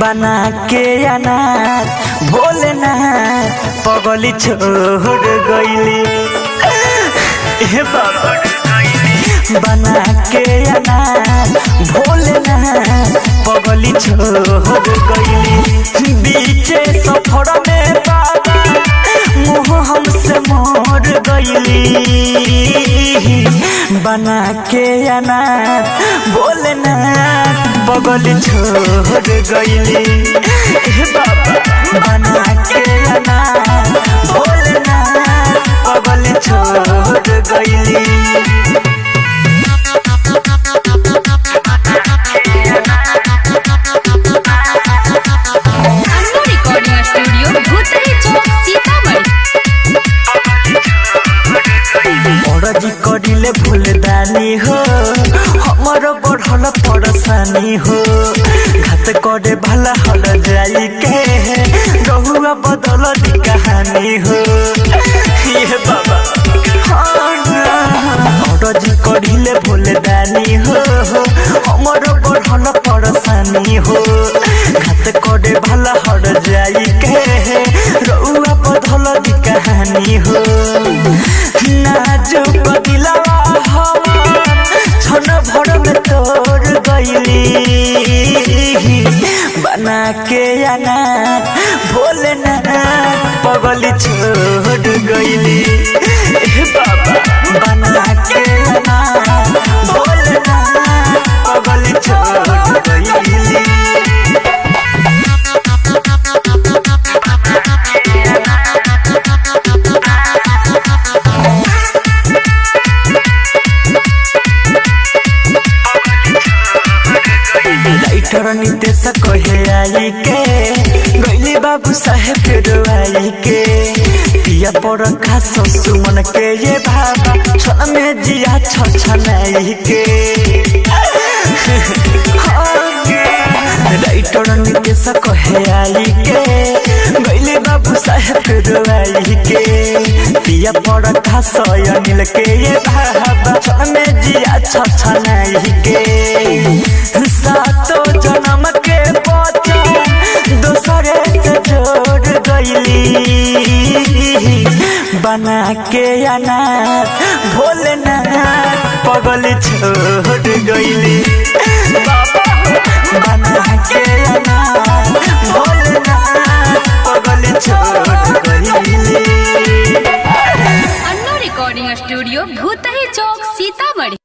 बना के अनार भोलेनाथ पगली छोड़ गईली। बाबा बना के अनार भोलेनाथ पगली छोड़ गईली। बीचे सफर में बाबा मुँह हमसे मोड़ गईली। बना के अनार भोलेनाथ पगली छोड़ गईली। बाबा बना के अनार भोलेनाथ पगली छोड़ गईली। बड़जी करिले फूलदानी हो हमर बढ़ल परेशानी हो। घात करे भला हल जाई के रहुआ बदल दी कहानी हो। ये बाबा बड़जी करिले फूलदानी हो हमर बढ़ल परेशानी हो। घात करे भला हल जाई के रहुआ बदल दी कहानी हो। नाजुक दिलवा छन भर में तोड़ गईली। बना के अनार भोलेनाथ पगली छोड़ गईली। बाबा बना के अनार भोलेनाथ पगली छोड़ गईली। नितेश कहे आई के गईली बाबू साहेब रोआई के। पिया पर खास सुमन के ये बाबा छन में जिया छछनाई के। राइटर नितेश कहे आई के गईली बाबू साहेब रोआई के। पिया पर खास अनिल के ये बाबा छन में जिया छछनाई के। सातो जन्म के वचन दूसरे से जोड़ गईली। बना के अनार भोलेनाथ पगली छोड़ गईली। बना के अनार भोलेनाथ पगली छोड़ गईली। अन्नू रिकॉर्डिंग स्टूडियो भूतही चौक सीतामढ़ी।